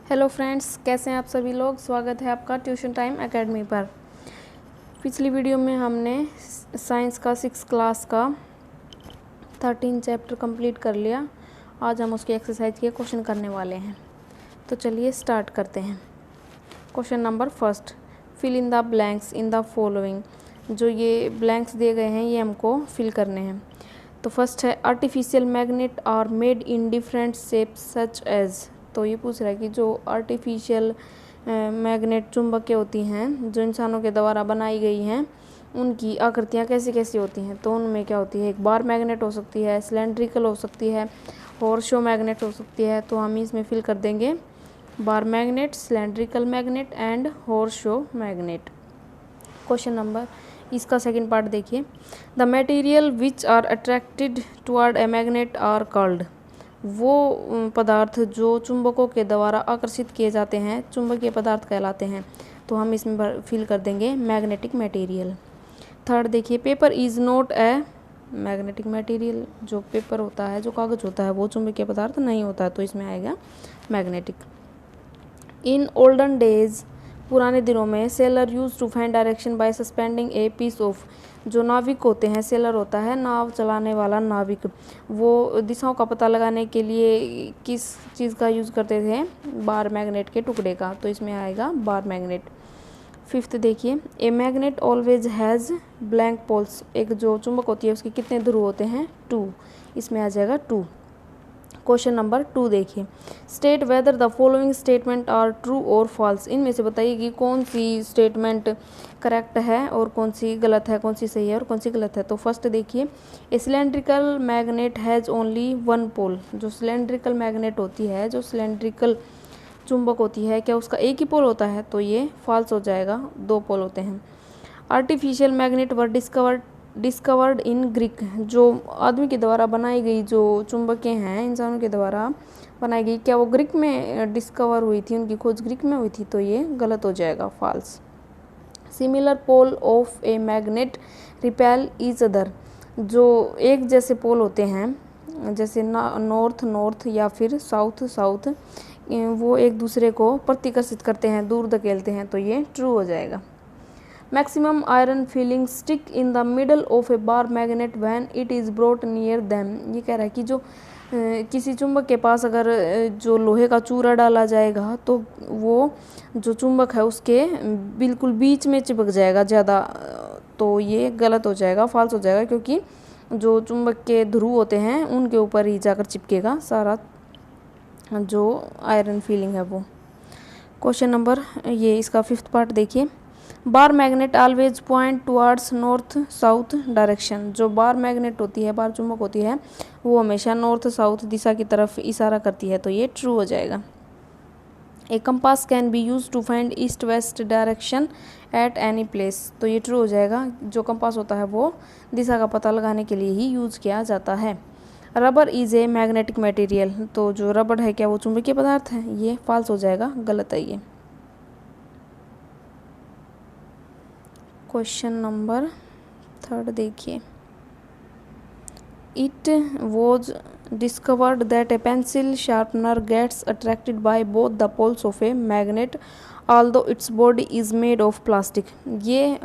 Hello friends, कैसे हैं आप सभी लोग। स्वागत है आपका ट्यूशन टाइम एकेडमी पर। पिछली वीडियो में हमने साइंस का 6 क्लास का 13 चैप्टर कंप्लीट कर लिया। आज हम उसकी एक्सरसाइज के क्वेश्चन करने वाले हैं, तो चलिए स्टार्ट करते हैं। Question number first, fill in the blanks in the following. जो ये ब्लैंक्स दिए गए हैं ये हमको फिल करने हैं। तो फर्स्ट है artificial magnet are made in different shapes such as. तो ये पूछ रहा है कि जो आर्टिफिशियल मैग्नेट चुंबकें होती हैं जो इंसानों के द्वारा बनाई गई हैं उनकी आकृतियाँ कैसी कैसी होती हैं। तो उनमें क्या होती है, एक बार मैग्नेट हो सकती है, सिलेंड्रिकल हो सकती है, हॉर्सशो मैग्नेट हो सकती है। तो हम इसमें फिल कर देंगे bar magnet, cylindrical magnet and horseshoe magnet. Question number इसका सेकंड पार्ट देखिए, the material which are attracted toward a magnet are called. वो पदार्थ जो चुंबकों के द्वारा आकर्षित किए जाते हैं चुंबकीय पदार्थ कहलाते हैं। तो हम इसमें फिल कर देंगे मैग्नेटिक मटेरियल। थर्ड देखिए, paper is not a magnetic material. जो पेपर होता है, जो कागज़ होता है, वो चुंबकीय पदार्थ नहीं होता है, तो इसमें आएगा मैग्नेटिक। इन ओल्डन डेज, पुराने दिनों में, sailor use to find direction by suspending a piece of. जो नाविक होते हैं, सेलर होता है नाव चलाने वाला नाविक, वो दिशाओं का पता लगाने के लिए किस चीज़ का यूज़ करते थे, बार मैग्नेट के टुकड़े का। तो इसमें आएगा बार मैग्नेट। फिफ्थ देखिए, a magnet always has blank poles. एक जो चुंबक होती है उसके कितने ध्रुव होते हैं, 2। इसमें आ जाएगा 2। क्वेश्चन नंबर 2 देखिए, state whether the following statement are true और फॉल्स। इनमें से बताइए कि कौन सी स्टेटमेंट करेक्ट है और कौन सी गलत है, कौन सी सही है और कौन सी गलत है। तो फर्स्ट देखिए, ए सिलेंड्रिकल मैग्नेट हैज़ ओनली 1 पोल। जो सिलेंड्रिकल मैग्नेट होती है, जो सिलेंड्रिकल चुंबक होती है, क्या उसका एक ही पोल होता है। तो ये फॉल्स हो जाएगा, 2 पोल होते हैं। Artificial magnet were discovered in Greek. जो आदमी के द्वारा बनाई गई जो चुंबकें हैं इंसानों के द्वारा बनाई गई, क्या वो ग्रीक में डिस्कवर हुई थी, उनकी खोज ग्रीक में हुई थी। तो ये गलत हो जाएगा, false. Similar pole of a magnet repel each other. जो एक जैसे पोल होते हैं, जैसे नॉर्थ नॉर्थ या फिर साउथ साउथ, वो एक दूसरे को प्रतिकर्षित करते हैं, दूर धकेलते हैं। तो ये ट्रू हो जाएगा। Maximum iron feeling stick in the middle of a bar magnet when it is brought near them. ये कह रहा है कि जो किसी चुंबक के पास अगर जो लोहे का चूरा डाला जाएगा तो वो जो चुंबक है उसके बिल्कुल बीच में चिपक जाएगा ज़्यादा। तो ये गलत हो जाएगा, फॉल्स हो जाएगा, क्योंकि जो चुंबक के ध्रुव होते हैं उनके ऊपर ही जाकर चिपकेगा सारा जो आयरन फीलिंग है वो। क्वेश्चन नंबर ये इसका 5th पार्ट देखिए, bar magnet always point towards north south direction. जो बार मैग्नेट होती है, बार चुंबक होती है, वो हमेशा नॉर्थ साउथ दिशा की तरफ इशारा करती है। तो ये ट्रू हो जाएगा। A compass can be use to find east west direction at any place. तो ये ट्रू हो जाएगा। जो कंपास होता है वो दिशा का पता लगाने के लिए ही यूज किया जाता है। Rubber is a magnetic material. तो जो रबर है, क्या वो चुंबकीय पदार्थ है। ये फॉल्स हो जाएगा, गलत है ये। क्वेश्चन नंबर 3 देखिए, it was discovered that a pencil sharpener gets attracted by both the poles of a magnet although its body is made of plastic. ये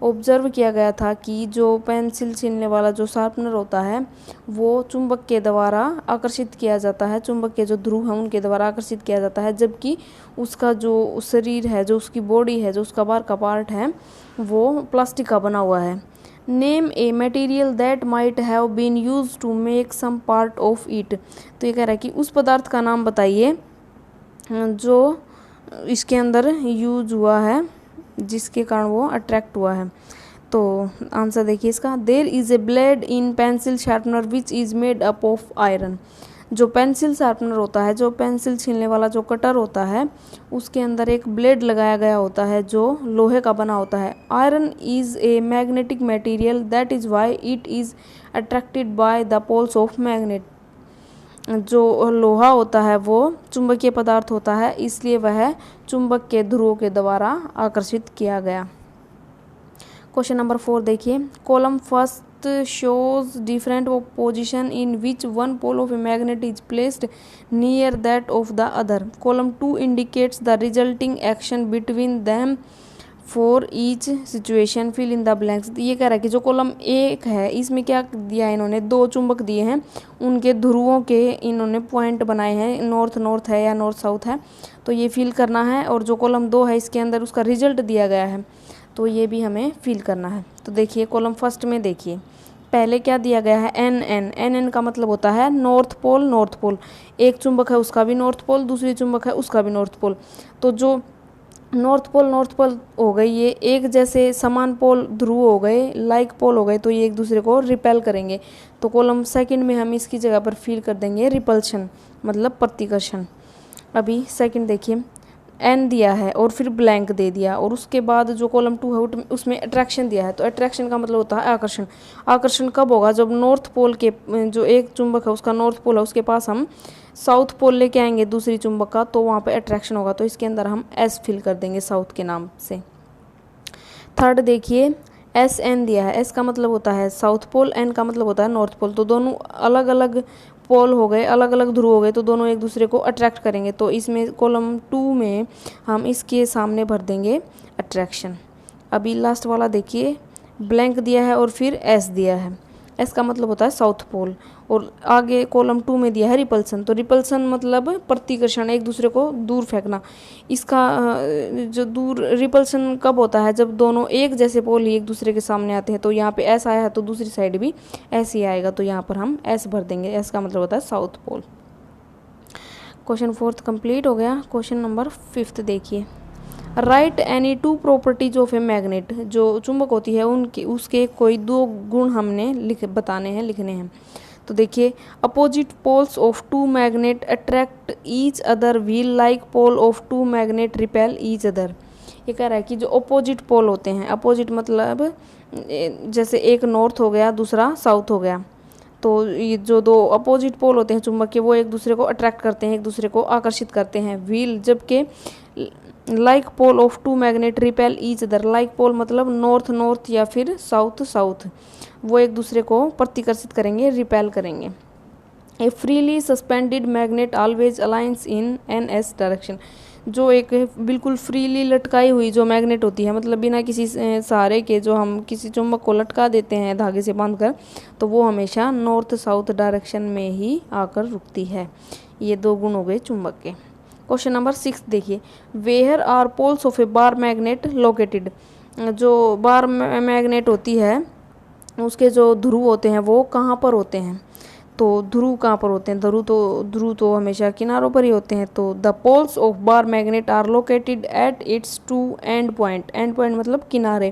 ऑब्जर्व किया गया था कि जो पेंसिल छीलने वाला जो शार्पनर होता है वो चुंबक के द्वारा आकर्षित किया जाता है, चुंबक के जो ध्रुव हैं उनके द्वारा आकर्षित किया जाता है, जबकि उसका जो शरीर है, जो उसकी बॉडी है, जो उसका बाहर का पार्ट है, वो प्लास्टिक का बना हुआ है। Name a material that might have been use to make some part of it. तो ये कह रहा है कि उस पदार्थ का नाम बताइए जो इसके अंदर यूज हुआ है, जिसके कारण वो अट्रैक्ट हुआ है। तो आंसर देखिए इसका, there is a blade in pencil sharpener which is made up of iron. जो पेंसिल शार्पनर होता है, जो पेंसिल छीलने वाला जो कटर होता है, उसके अंदर एक ब्लेड लगाया गया होता है जो लोहे का बना होता है। Iron is a magnetic material that is why it is attracted by the poles of magnet. जो लोहा होता है वो चुंबकीय पदार्थ होता है, इसलिए वह चुंबक के ध्रुवों के द्वारा आकर्षित किया गया। क्वेश्चन नंबर 4 देखिए, column first first shows different position in which one pole of a magnet is placed near that of the other. Column 2 indicates the resulting action between them for each situation fill in the blanks. ये कह रहा है कि जो column 1 है इसमें क्या दिया है, इन्होंने 2 चुंबक दिए हैं, उनके ध्रुवों के इन्होंने पॉइंट बनाए हैं, नॉर्थ नॉर्थ है या नॉर्थ साउथ है, तो ये फिल करना है। और जो कॉलम 2 है इसके अंदर उसका रिजल्ट दिया गया है, तो ये भी हमें फिल करना है। तो देखिए कॉलम फर्स्ट में देखिए पहले क्या दिया गया है, एन एन। एन एन का मतलब होता है नॉर्थ पोल नॉर्थ पोल। एक चुंबक है उसका भी नॉर्थ पोल, दूसरी चुंबक है उसका भी नॉर्थ पोल। तो जो नॉर्थ पोल हो गई, ये एक जैसे समान पोल ध्रुव हो गए, लाइक पोल हो गए, तो ये एक दूसरे को रिपेल करेंगे। तो कॉलम सेकंड में हम इसकी जगह पर फिल कर देंगे रिपल्शन, मतलब प्रतिकर्षण। अभी सेकंड देखिए, एन दिया है और फिर ब्लैंक दे दिया, और उसके बाद जो कॉलम 2 है उसमें अट्रैक्शन दिया है। तो अट्रैक्शन का मतलब होता है आकर्षण। आकर्षण कब होगा, जब नॉर्थ पोल के जो एक चुंबक है उसका नॉर्थ पोल है उसके पास हम साउथ पोल लेके आएंगे दूसरी चुंबक का, तो वहाँ पे अट्रैक्शन होगा। तो इसके अंदर हम एस फिल कर देंगे साउथ के नाम से। थर्ड देखिए, एस एन दिया है। एस का मतलब होता है साउथ पोल, एन का मतलब होता है नॉर्थ पोल। तो दोनों अलग अलग पोल हो गए, अलग अलग ध्रुव हो गए, तो दोनों एक दूसरे को अट्रैक्ट करेंगे। तो इसमें कॉलम 2 में हम इसके सामने भर देंगे अट्रैक्शन। अभी लास्ट वाला देखिए, ब्लैंक दिया है और फिर एस दिया है। एस का मतलब होता है साउथ पोल, और आगे कॉलम 2 में दिया है रिपल्सन। तो रिपल्सन मतलब प्रतिकर्षण, एक दूसरे को दूर फेंकना। इसका जो दूर रिपल्सन कब होता है, जब दोनों एक जैसे पोल ही एक दूसरे के सामने आते हैं। तो यहाँ पे एस आया है तो दूसरी साइड भी एस ही आएगा, तो यहाँ पर हम एस भर देंगे। एस का मतलब होता है साउथ पोल। क्वेश्चन 4 कंप्लीट हो गया। क्वेश्चन नंबर 5 देखिए, right any 2 properties of a magnet. जो चुंबक होती है उनकी उसके कोई 2 गुण हमने लिखने हैं। तो देखिए, opposite poles of 2 magnet attract each other while like pole of 2 magnet repel each other. ये कह रहा है कि जो अपोजिट पोल होते हैं, अपोजिट मतलब जैसे एक नॉर्थ हो गया दूसरा साउथ हो गया, तो ये जो 2 अपोजिट पोल होते हैं चुंबक के, वो एक दूसरे को अट्रैक्ट करते हैं, एक दूसरे को आकर्षित करते हैं। व्हील, जबकि like pole of 2 magnet repel each other. Like pole मतलब नॉर्थ नॉर्थ या फिर साउथ साउथ, वो एक दूसरे को प्रतिकर्षित करेंगे, रिपेल करेंगे। A freely suspended magnet always aligns in N S direction. जो एक बिल्कुल फ्रीली लटकाई हुई जो मैग्नेट होती है, मतलब बिना किसी सहारे के जो हम किसी चुंबक को लटका देते हैं धागे से बांधकर, तो वो हमेशा नॉर्थ साउथ डायरेक्शन में ही आकर रुकती है। ये 2 गुण हो गए चुंबक के। क्वेश्चन नंबर 6 देखिए, where are poles of a bar magnet located. जो बार मैग्नेट होती है उसके जो ध्रुव होते हैं वो कहाँ पर होते हैं, तो ध्रुव कहाँ पर होते हैं, ध्रुव तो हमेशा किनारों पर ही होते हैं। तो the poles of bar magnet are located at its 2 end point. End point मतलब किनारे।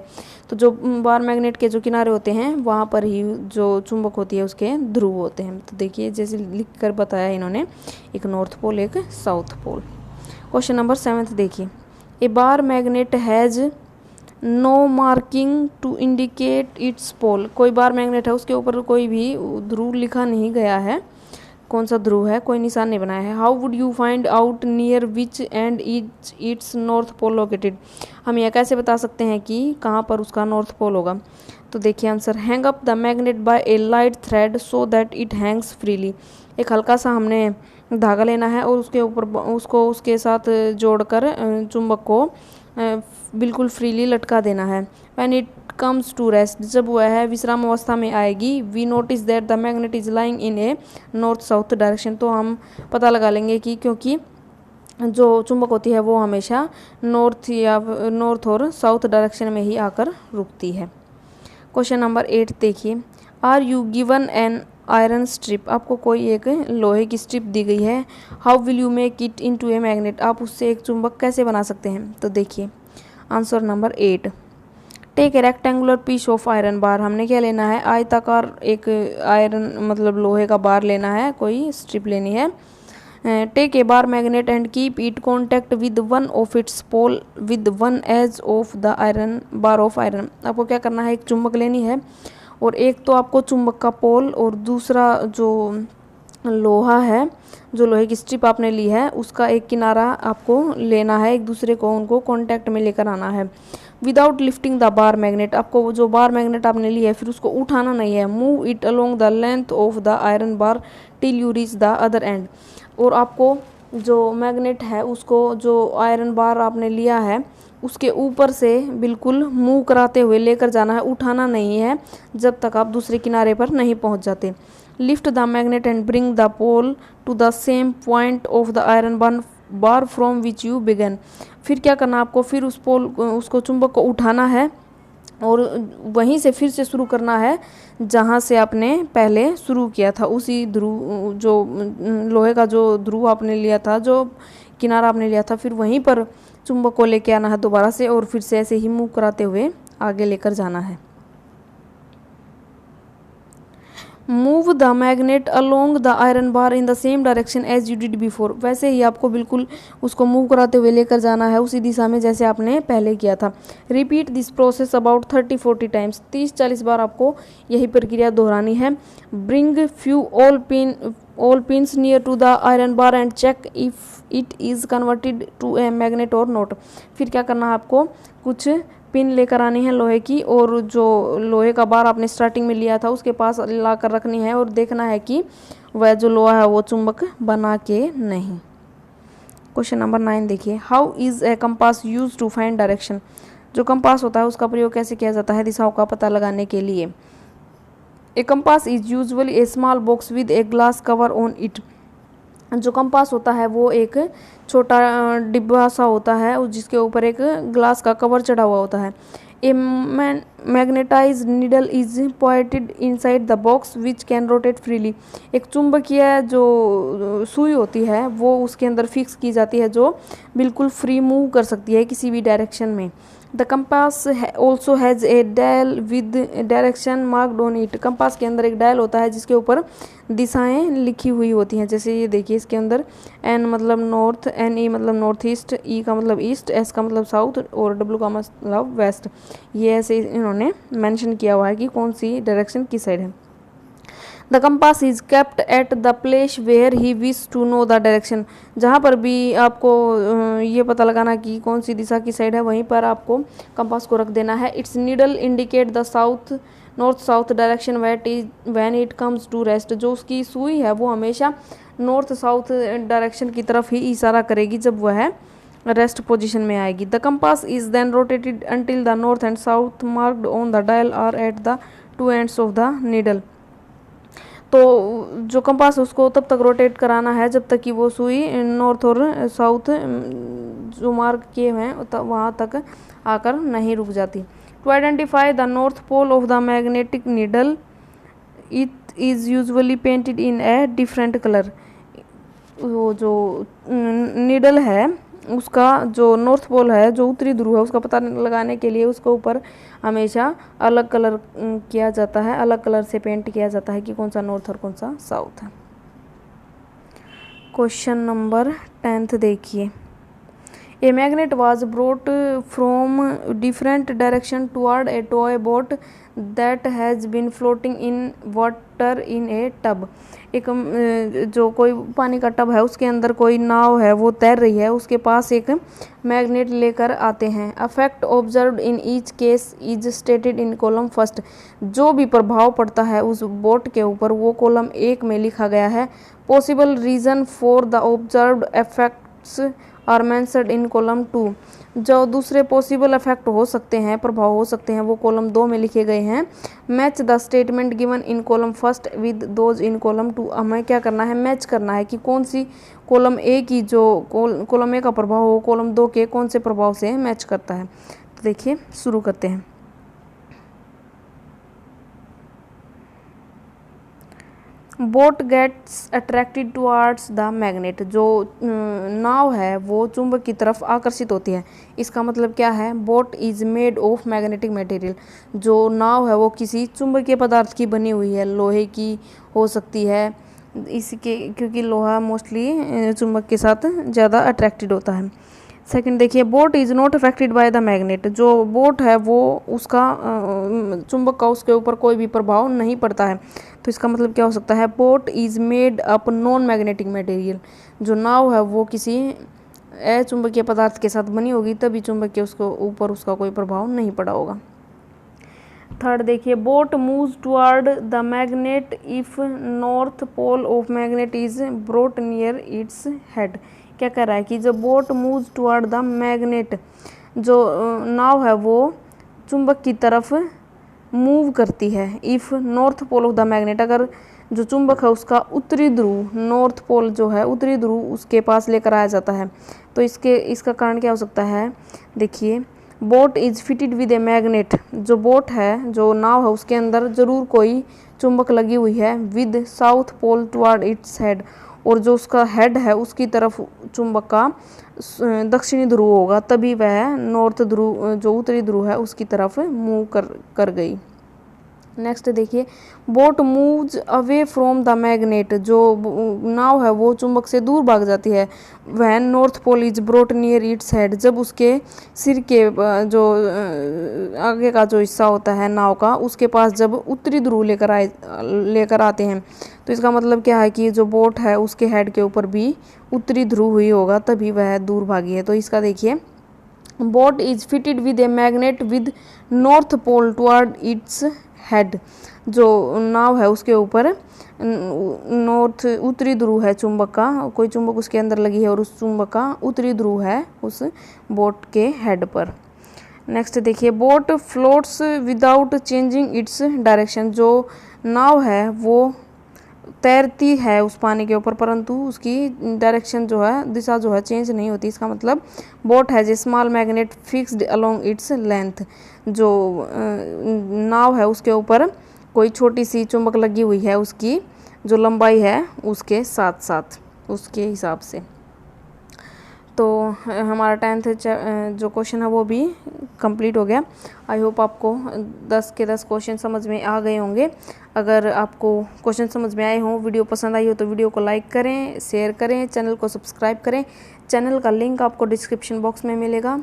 तो जो बार मैग्नेट के जो किनारे होते हैं वहाँ पर ही जो चुंबक होती है उसके ध्रुव होते हैं। तो देखिए जैसे लिख कर बताया इन्होंने, एक नॉर्थ पोल एक साउथ पोल। क्वेश्चन नंबर 7 देखिए, a bar magnet has no marking to indicate its pole. कोई बार मैग्नेट है उसके ऊपर कोई भी ध्रुव लिखा नहीं गया है, कौन सा ध्रुव है, कोई निशान नहीं बनाया है। How would you find out near which end its north pole located. हम यह कैसे बता सकते हैं कि कहाँ पर उसका नॉर्थ पोल होगा। तो देखिए answer, hang up the magnet by a light thread so that it hangs freely. एक हल्का सा हमने धागा लेना है और उसके ऊपर उसको उसके साथ जोड़कर चुंबक को बिल्कुल फ्रीली लटका देना है। When it comes to rest, जब वह है विश्राम अवस्था में आएगी, we notice that the magnet is lying in a north south direction. तो हम पता लगा लेंगे कि क्योंकि जो चुंबक होती है वो हमेशा नॉर्थ और साउथ डायरेक्शन में ही आकर रुकती है। क्वेश्चन नंबर 8 देखिए, are you given an iron strip. आपको कोई एक लोहे की स्ट्रिप दी गई है। How will you make it into a magnet. आप उससे एक चुंबक कैसे बना सकते हैं। तो देखिए answer number 8, take a rectangular piece of iron bar. हमने क्या लेना है, आयताकार एक आयरन मतलब लोहे का बार लेना है, कोई स्ट्रिप लेनी है। Take a bar magnet and keep it contact with one of its pole with one edge of the iron bar of iron. आपको क्या करना है, एक चुंबक लेनी है और एक तो आपको चुंबक का पोल और दूसरा जो लोहा है, जो लोहे की स्ट्रिप आपने ली है उसका एक किनारा आपको लेना है, एक दूसरे को उनको कांटेक्ट में लेकर आना है। Without lifting the bar magnet, आपको वो जो बार मैग्नेट आपने लिया है फिर उसको उठाना नहीं है। Move it along the length of the iron bar till you reach the other and, और आपको जो मैग्नेट है उसको जो आयरन बार आपने लिया है उसके ऊपर से बिल्कुल मूव कराते हुए लेकर जाना है, उठाना नहीं है जब तक आप दूसरे किनारे पर नहीं पहुंच जाते। Lift the magnet and bring the pole to the same point of the iron bar from which you began, फिर क्या करना आपको, फिर उस पोल उसको चुंबक को उठाना है और वहीं से फिर से शुरू करना है जहाँ से आपने पहले शुरू किया था। उसी ध्रुव जो लोहे का जो ध्रुव आपने लिया था, जो किनारा आपने लिया था, फिर वहीं पर चुंबक को लेके आना है दोबारा से और फिर से ऐसे ही मूव कराते हुए आगे लेकर जाना है। Move the magnet along the iron bar in the same direction as you did before, वैसे ही आपको बिल्कुल उसको मूव कराते हुए लेकर जाना है उसी दिशा में जैसे आपने पहले किया था। Repeat this process about 30-40 times, 30-40 बार आपको यही प्रक्रिया दोहरानी है। Bring few all pins near to the iron bar and check if it is converted to a magnet और नॉट, फिर क्या करना है आपको, कुछ पिन लेकर आनी है लोहे की और जो लोहे का बार आपने स्टार्टिंग में लिया था उसके पास ला कर रखनी है और देखना है कि वह जो लोहा है वो चुंबक बना के नहीं। क्वेश्चन नंबर 9 देखिए, how is a compass use to find direction, जो कंपास होता है उसका प्रयोग कैसे किया जाता है दिशाओं का पता लगाने के लिए। A compass is usually a small box with a glass cover on it, जो कंपास होता है वो एक छोटा डिब्बा सा होता है जिसके ऊपर एक ग्लास का कवर चढ़ा हुआ होता है। A magnetised needle is pointed inside the box which can rotate freely, एक चुंबकीय जो सुई होती है वो उसके अंदर फिक्स की जाती है जो बिल्कुल फ्री मूव कर सकती है किसी भी डायरेक्शन में। The compass also has a dial with direction marked on it, compass के अंदर एक डायल होता है जिसके ऊपर दिशाएं लिखी हुई होती हैं। जैसे ये देखिए इसके अंदर एन मतलब नॉर्थ, एन ई मतलब नॉर्थ ईस्ट, ई का मतलब ईस्ट, एस का मतलब साउथ और डब्ल्यू का मतलब वेस्ट, ये ऐसे इन्होंने मेंशन किया हुआ है कि कौन सी डायरेक्शन किस साइड है। The compass is kept at the place where he wish to know the direction, जहाँ पर भी आपको ये पता लगाना कि कौन सी दिशा की साइड है वहीं पर आपको कंपास को रख देना है। Its needle indicate the north south direction when it comes to rest, जो उसकी सुई है वो हमेशा नॉर्थ साउथ डायरेक्शन की तरफ ही इशारा करेगी जब वह रेस्ट पोजीशन में आएगी। The compass is then rotated until the north and south marked on the dial are at the two ends of the needle, तो जो कंपास उसको तब तक रोटेट कराना है जब तक कि वो सुई नॉर्थ और साउथ जो मार्क किए हुए हैं वहाँ तक आकर नहीं रुक जाती। To identify the north pole of the magnetic needle it is usually painted in a different colour, वो जो नीडल है उसका जो नॉर्थ पोल है जो उत्तरी ध्रुव है उसका पता लगाने के लिए उसके ऊपर हमेशा अलग कलर किया जाता है, अलग कलर से पेंट किया जाता है कि कौन सा नॉर्थ और कौन सा साउथ है। क्वेश्चन नंबर 10 देखिए, a magnet was brought from different direction toward a toy boat that has been floating in water in a tub, एक जो कोई पानी का टब है उसके अंदर कोई नाव है वो तैर रही है, उसके पास एक मैग्नेट लेकर आते हैं। Affect observed in each case is stated in column first, जो भी प्रभाव पड़ता है उस बोट के ऊपर वो कॉलम 1 में लिखा गया है। Possible reason for the observed effects are mentioned in column 2, जो दूसरे पॉसिबल इफेक्ट हो सकते हैं, प्रभाव हो सकते हैं, वो कॉलम 2 में लिखे गए हैं। Match the statement given in column first with those in column 2, हमें क्या करना है, मैच करना है कि कौन सी कॉलम ए की जो कॉलम ए का प्रभाव हो कॉलम 2 के कौन से प्रभाव से मैच करता है। तो देखिए शुरू करते हैं। Boat gets attracted towards the magnet, जो नाव है वो चुंबक की तरफ आकर्षित होती है। इसका मतलब क्या है, boat is made of magnetic material, जो नाव है वो किसी चुंबकीय पदार्थ की बनी हुई है, लोहे की हो सकती है इसके, क्योंकि लोहा मोस्टली चुंबक के साथ ज़्यादा अट्रैक्टेड होता है। सेकंड देखिए, boat is not affected by the magnet, जो बोट है वो उसका चुंबक का उसके ऊपर कोई भी प्रभाव नहीं पड़ता है। तो इसका मतलब क्या हो सकता है, boat is made up non magnetic material, जो नाव है वो किसी अचुंबकीय पदार्थ के साथ बनी होगी तभी चुंबकीय उसको ऊपर उसका कोई प्रभाव नहीं पड़ा होगा। थर्ड देखिए, boat moves toward the magnet if north pole of magnet is brought near its head. क्या कह रहा है कि जब boat moves toward the magnet, जो नाव है वो चुंबक की तरफ मूव करती है। If north pole of the magnet, अगर जो चुंबक है उसका उत्तरी ध्रुव, नॉर्थ पोल जो है उत्तरी ध्रुव उसके पास लेकर आया जाता है, तो इसका कारण क्या हो सकता है। देखिए, boat is fitted with a magnet, जो बोट है जो नाव है उसके अंदर जरूर कोई चुंबक लगी हुई है। With south pole toward its head, और जो उसका हेड है उसकी तरफ चुंबक का दक्षिणी ध्रुव होगा, तभी वह नॉर्थ ध्रुव जो उत्तरी ध्रुव है उसकी तरफ मूव कर गई। नेक्स्ट देखिए, boat moves away from the magnet, जो नाव है वो चुंबक से दूर भाग जाती है। When north pole is brought near its head, जब उसके सिर के जो आगे का जो हिस्सा होता है नाव का उसके पास जब उत्तरी ध्रुव लेकर आते हैं, तो इसका मतलब क्या है कि जो बोट है उसके हेड के ऊपर भी उत्तरी ध्रुव हुई होगा तभी वह दूर भागी है। तो इसका देखिए, boat is fitted with a magnet with north pole toward its head, जो नाव है उसके ऊपर नॉर्थ उत्तरी ध्रुव है चुंबक का, कोई चुंबक उसके अंदर लगी है और उस चुंबक का उत्तरी ध्रुव है उस बोट के हेड पर। नेक्स्ट देखिए, boat floats without changing its direction, जो नाव है वो तैरती है उस पानी के ऊपर परंतु उसकी डायरेक्शन जो है, दिशा जो है चेंज नहीं होती। इसका मतलब boat has a small magnet fixed along its length, जो नाव है उसके ऊपर कोई छोटी सी चुंबक लगी हुई है उसकी जो लंबाई है उसके साथ साथ उसके हिसाब से। तो हमारा 10th जो क्वेश्चन है वो भी कंप्लीट हो गया। आई होप आपको 10 के 10 क्वेश्चन समझ में आ गए होंगे। अगर आपको क्वेश्चन समझ में आए हों, वीडियो पसंद आई हो तो वीडियो को लाइक करें, शेयर करें, चैनल को सब्सक्राइब करें। चैनल का लिंक आपको डिस्क्रिप्शन बॉक्स में मिलेगा।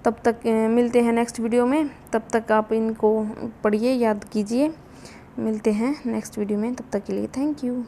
तब तक मिलते हैं नेक्स्ट वीडियो में, तब तक आप इनको पढ़िए, याद कीजिए। मिलते हैं नेक्स्ट वीडियो में, तब तक के लिए थैंक यू।